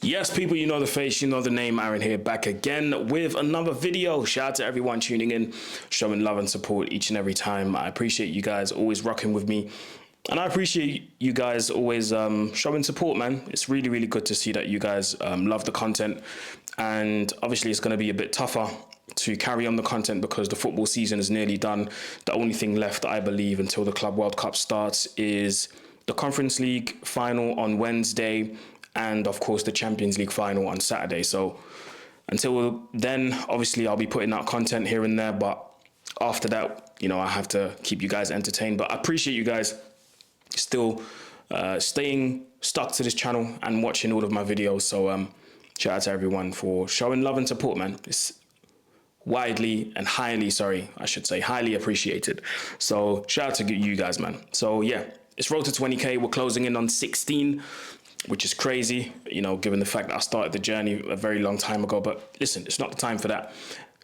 Yes, people, you know the face, you know the name. Aaron here, back again with another video. Shout out to everyone tuning in, showing love and support each and every time. I appreciate you guys always rocking with me. And I appreciate you guys always showing support, man. It's really, really good to see that you guys love the content. And obviously it's going to be a bit tougher to carry on the content because the football season is nearly done. The only thing left, I believe, until the Club World Cup starts is the Conference League final on Wednesday, and of course the Champions League final on Saturday. So until then, obviously I'll be putting out content here and there, but after that, you know, I have to keep you guys entertained. But I appreciate you guys still staying stuck to this channel and watching all of my videos. So shout out to everyone for showing love and support, man. It's widely and highly, highly appreciated. So shout out to you guys, man. So yeah, it's road to 20K. We're closing in on 16, which is crazy, you know, given the fact that I started the journey a very long time ago. But listen, it's not the time for that.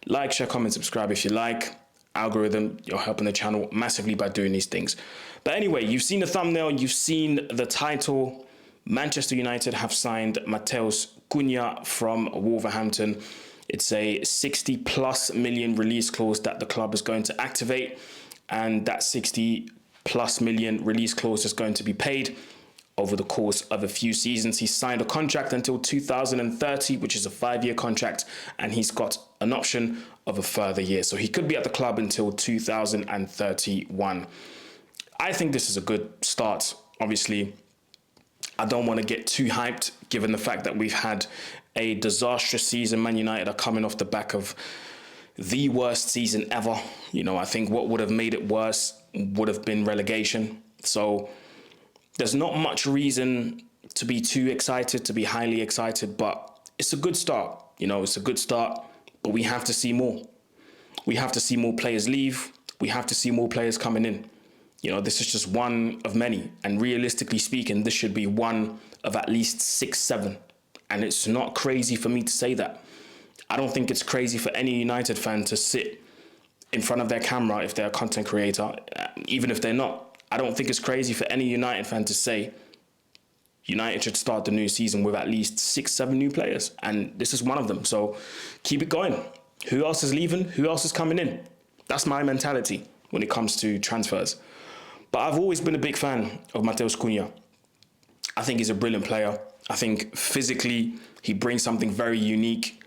Like, share, comment, subscribe if you like. Algorithm, you're helping the channel massively by doing these things. But anyway, you've seen the thumbnail, you've seen the title. Manchester United have signed Matheus Cunha from Wolverhampton. It's a 60+ million release clause that the club is going to activate, and that 60+ million release clause is going to be paid over the course of a few seasons. He signed a contract until 2030, which is a 5-year contract, and he's got an option of a further year. So he could be at the club until 2031. I think this is a good start. Obviously, I don't want to get too hyped given the fact that we've had a disastrous season. Man United are coming off the back of the worst season ever. You know, I think what would have made it worse would have been relegation. So there's not much reason to be too excited, to be highly excited, but it's a good start. You know, it's a good start, but we have to see more. We have to see more players leave. We have to see more players coming in. You know, this is just one of many. And realistically speaking, this should be one of at least 6, 7. And it's not crazy for me to say that. I don't think it's crazy for any United fan to sit in front of their camera if they're a content creator, even if they're not. I don't think it's crazy for any United fan to say United should start the new season with at least 6, 7 new players. And this is one of them. So keep it going. Who else is leaving? Who else is coming in? That's my mentality when it comes to transfers. But I've always been a big fan of Matheus Cunha. I think he's a brilliant player. I think physically he brings something very unique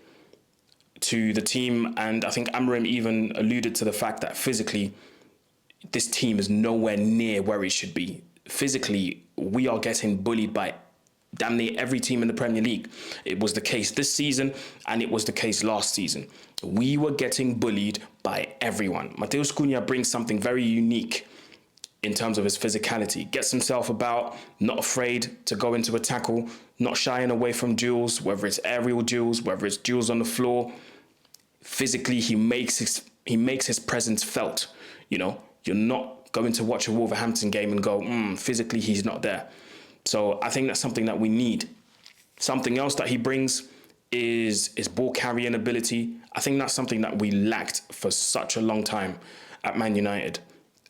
to the team. And I think Amorim even alluded to the fact that physically this team is nowhere near where it should be. Physically, we are getting bullied by damn near every team in the Premier League. It was the case this season, and it was the case last season. We were getting bullied by everyone. Matheus Cunha brings something very unique in terms of his physicality. Gets himself about, not afraid to go into a tackle, not shying away from duels, whether it's aerial duels, whether it's duels on the floor. Physically, he makes his presence felt, you know. You're not going to watch a Wolverhampton game and go, physically he's not there. So I think that's something that we need. Something else that he brings is ball carrying ability. I think that's something that we lacked for such a long time at Man United.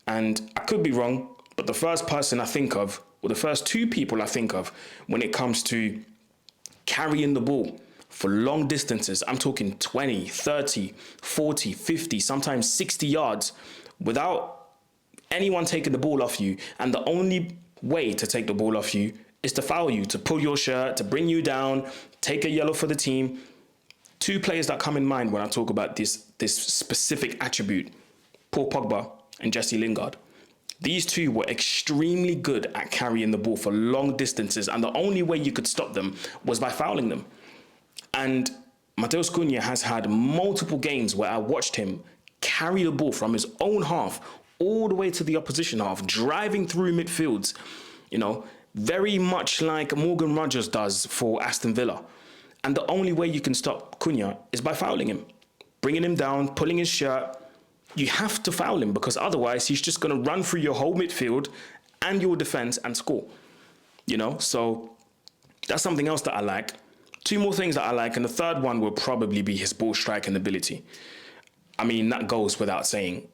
And I could be wrong, but the first person I think of, or the first 2 people I think of when it comes to carrying the ball for long distances, I'm talking 20, 30, 40, 50, sometimes 60 yards without anyone taking the ball off you, and the only way to take the ball off you is to foul you, to pull your shirt, to bring you down, take a yellow for the team. 2 players that come in mind when I talk about this specific attribute, Paul Pogba and Jesse Lingard. These 2 were extremely good at carrying the ball for long distances, and the only way you could stop them was by fouling them. And Matheus Cunha has had multiple games where I watched him carry the ball from his own half all the way to the opposition half, driving through midfields, you know, very much like Morgan Rogers does for Aston Villa. And the only way you can stop Cunha is by fouling him, bringing him down, pulling his shirt. You have to foul him, because otherwise he's just going to run through your whole midfield and your defense and score, you know. So that's something else that I like. Two more things that I like, and the third one will probably be his ball striking ability. I mean, that goes without saying.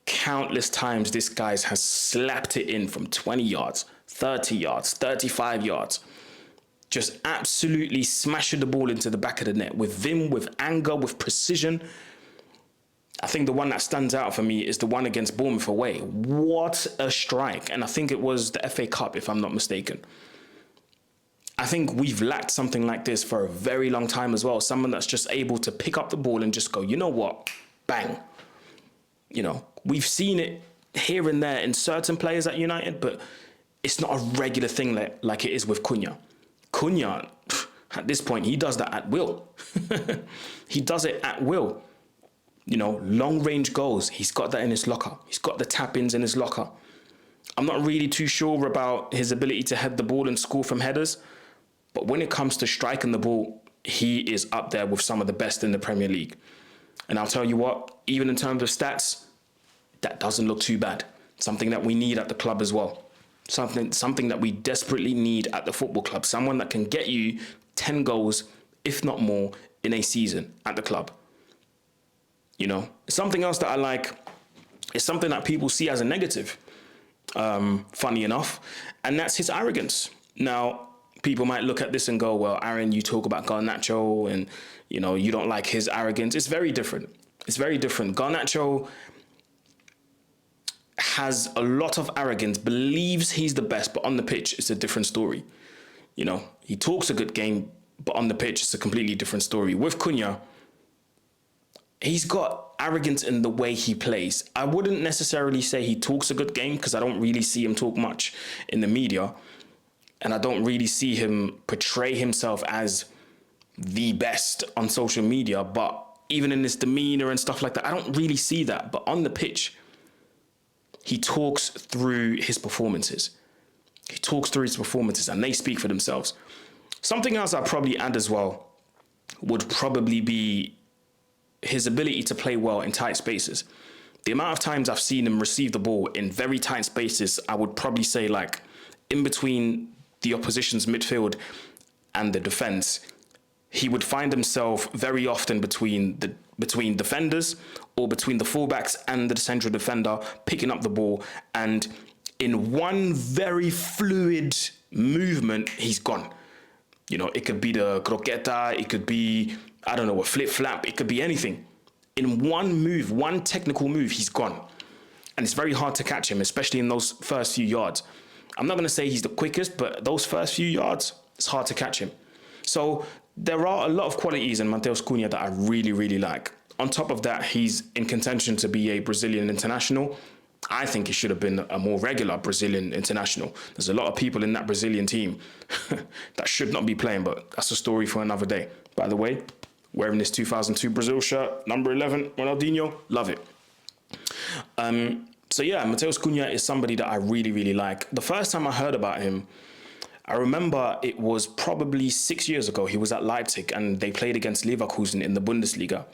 Countless times this guy has slapped it in from 20 yards, 30 yards, 35 yards. Just absolutely smashing the ball into the back of the net with vim, with anger, with precision. I think the one that stands out for me is the one against Bournemouth away. What a strike. And I think it was the FA Cup, if I'm not mistaken. I think we've lacked something like this for a very long time as well. Someone that's just able to pick up the ball and just go, you know what? Bang. You know, we've seen it here and there in certain players at United, but it's not a regular thing like it is with Cunha. Cunha, at this point, he does that at will. He does it at will. You know, long range goals, he's got that in his locker. He's got the tap-ins in his locker. I'm not really too sure about his ability to head the ball and score from headers, but when it comes to striking the ball, he is up there with some of the best in the Premier League. And I'll tell you what, even in terms of stats, that doesn't look too bad. Something that we need at the club as well. Something that we desperately need at the football club. Someone that can get you 10 goals, if not more, in a season at the club. You know, something else that I like is something that people see as a negative, funny enough, and that's his arrogance. Now, people might look at this and go, well, Aaron, you talk about Garnacho and, you know, you don't like his arrogance. It's very different. It's very different. Garnacho has a lot of arrogance, believes he's the best, but on the pitch, it's a different story. You know, he talks a good game, but on the pitch, it's a completely different story. With Cunha, he's got arrogance in the way he plays. I wouldn't necessarily say he talks a good game because I don't really see him talk much in the media. And I don't really see him portray himself as the best on social media. But even in his demeanor and stuff like that, I don't really see that. But on the pitch, he talks through his performances. He talks through his performances and they speak for themselves. Something else I'd probably add as well would probably be his ability to play well in tight spaces. The amount of times I've seen him receive the ball in very tight spaces, I would probably say like in between the opposition's midfield and the defense, he would find himself very often between defenders or between the fullbacks and the central defender, picking up the ball, and in one very fluid movement, he's gone. You know, it could be the croqueta, it could be, I don't know, a flip-flap, it could be anything. In one move, one technical move, he's gone. And it's very hard to catch him, especially in those first few yards. I'm not going to say he's the quickest, but those first few yards, it's hard to catch him. So there are a lot of qualities in Matheus Cunha that I really, really like. On top of that, he's in contention to be a Brazilian international. I think he should have been a more regular Brazilian international. There's a lot of people in that Brazilian team that should not be playing, but that's a story for another day. By the way, wearing this 2002 Brazil shirt, number 11, Ronaldinho, love it. So yeah, Matheus Cunha is somebody that I really, really like. The first time I heard about him, I remember it was probably 6 years ago. He was at Leipzig and they played against Leverkusen in the Bundesliga.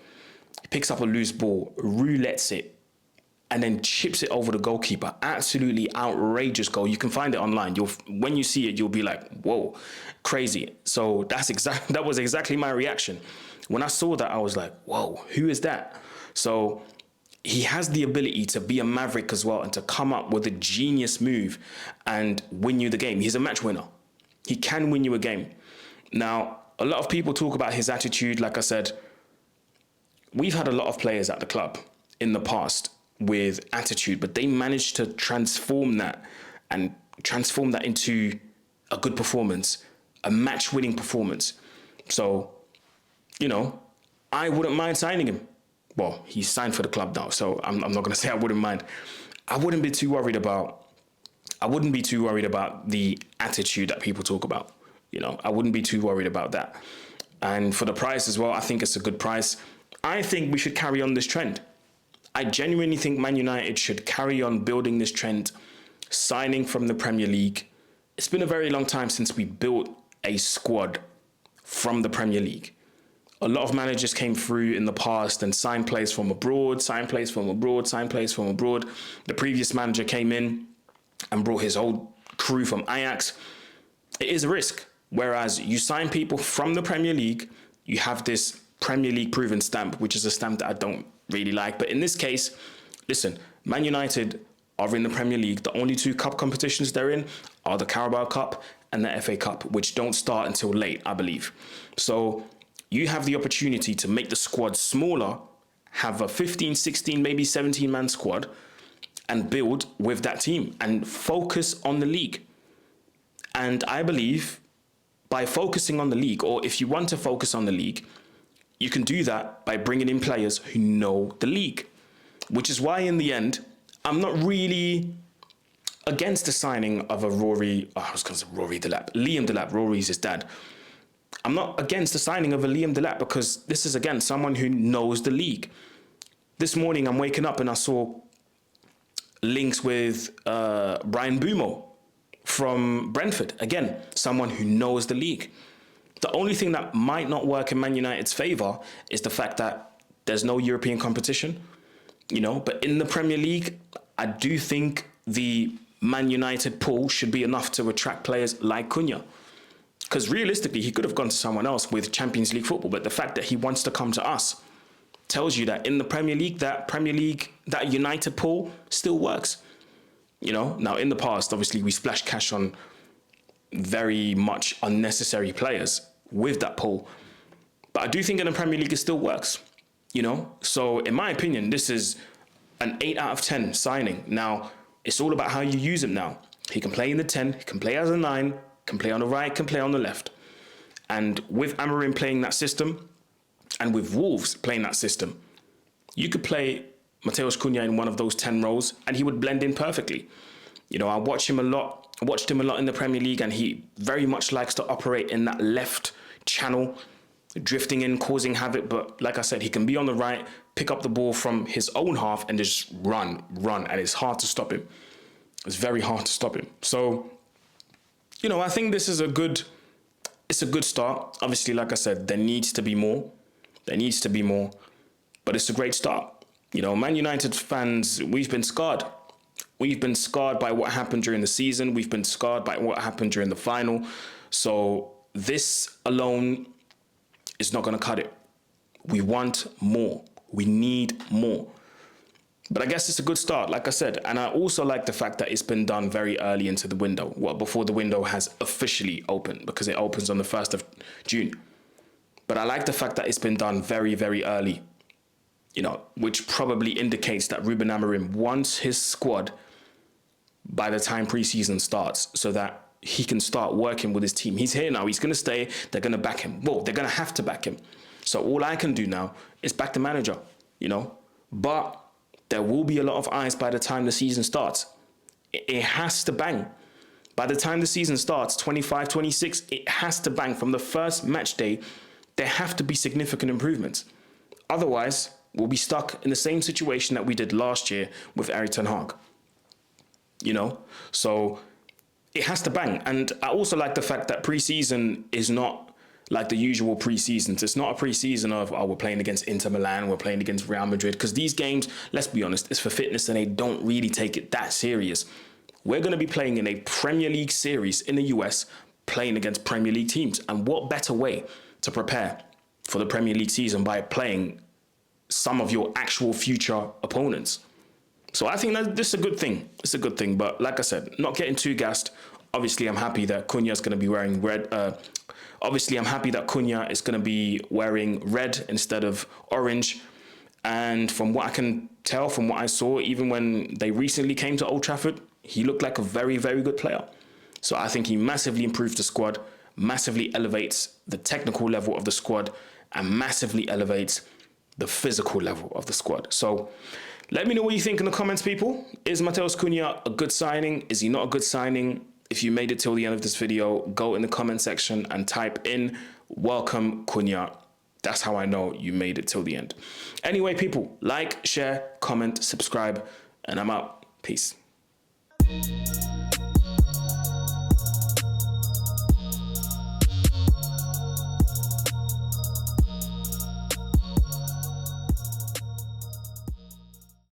He picks up a loose ball, roulettes it, and then chips it over the goalkeeper. Absolutely outrageous goal. You can find it online. When you see it, you'll be like, whoa, crazy. So that was exactly my reaction. When I saw that, I was like, whoa, who is that? So he has the ability to be a maverick as well and to come up with a genius move and win you the game. He's a match winner. He can win you a game. Now, a lot of people talk about his attitude. Like I said, we've had a lot of players at the club in the past with attitude, but they managed to transform that into a good performance, a match-winning performance. So, you know, I wouldn't mind signing him. Well, he's signed for the club now, so I'm not going to say I wouldn't mind. I wouldn't be too worried about the attitude that people talk about. You know, I wouldn't be too worried about that. And for the price as well, I think it's a good price. I think we should carry on this trend. I genuinely think Man United should carry on building this trend, signing from the Premier League. It's been a very long time since we built a squad from the Premier League. A lot of managers came through in the past and signed players from abroad, signed players from abroad. The previous manager came in and brought his whole crew from Ajax. It is a risk. Whereas you sign people from the Premier League, you have this Premier League proven stamp, which is a stamp that I don't really like. But in this case, listen, Man United are in the Premier League. The only two cup competitions they're in are the Carabao Cup and the FA Cup, which don't start until late, I believe. So you have the opportunity to make the squad smaller, have a 15, 16, maybe 17-man squad, and build with that team and focus on the league. And I believe by focusing on the league, or if you want to focus on the league, you can do that by bringing in players who know the league, which is why in the end, I'm not really against the signing of a Liam Delap. Rory's his dad. I'm not against the signing of a Liam Delap because this is, again, someone who knows the league. This morning, I'm waking up and I saw links with Brian Bumo from Brentford. Again, someone who knows the league. The only thing that might not work in Man United's favour is the fact that there's no European competition, but in the Premier League, I do think the Man United pool should be enough to attract players like Cunha. Because realistically, he could have gone to someone else with Champions League football, but the fact that he wants to come to us tells you that in the Premier League, that United pool still works. Now in the past, obviously we splashed cash on very much unnecessary players with that pool. But I do think in the Premier League it still works, So in my opinion, this is an 8 out of 10 signing. Now, it's all about how you use him now. He can play in the 10, he can play as a 9, can play on the right, can play on the left. And with Amorim playing that system, and with Wolves playing that system, you could play Matheus Cunha in one of those 10 roles and he would blend in perfectly. I watched him a lot in the Premier League, and he very much likes to operate in that left channel, drifting in, causing havoc. But like I said, he can be on the right, pick up the ball from his own half and just run. And it's hard to stop him. It's very hard to stop him. So, I think this is a good start. Obviously, like I said, there needs to be more. But it's a great start. Man United fans, we've been scarred. We've been scarred by what happened during the season. We've been scarred by what happened during the final. So this alone is not going to cut it. We want more. We need more. But I guess it's a good start, like I said. And I also like the fact that it's been done very early into the window. Before the window has officially opened, because it opens on the 1st of June. But I like the fact that it's been done very, very early, which probably indicates that Ruben Amorim wants his squad by the time preseason starts so that he can start working with his team. He's here now. He's going to stay. They're going to back him. Well, they're going to have to back him. So all I can do now is back the manager, But there will be a lot of eyes by the time the season starts. It has to bang. By the time the season starts, 25, 26, it has to bang. From the first match day, there have to be significant improvements. Otherwise, we'll be stuck in the same situation that we did last year with Erik ten Hag. So it has to bang. And I also like the fact that preseason is not like the usual preseasons. It's not a preseason of, we're playing against Inter Milan, we're playing against Real Madrid. Because these games, let's be honest, it's for fitness and they don't really take it that serious. We're going to be playing in a Premier League series in the US, playing against Premier League teams. And what better way to prepare for the Premier League season by playing some of your actual future opponents? So I think that this is a good thing. It's a good thing. But like I said, not getting too gassed. Obviously, I'm happy that Cunha is going to be wearing red. Obviously, I'm happy that Cunha is going to be wearing red instead of orange. And from what I can tell, from what I saw, even when they recently came to Old Trafford, he looked like a very, very good player. So I think he massively improves the squad, massively elevates the technical level of the squad, and massively elevates the physical level of the squad. So let me know what you think in the comments, people. Is Matheus Cunha a good signing? Is he not a good signing? If you made it till the end of this video, go in the comment section and type in "Welcome Cunha." That's how I know you made it till the end. Anyway, people, like, share, comment, subscribe, and I'm out. Peace.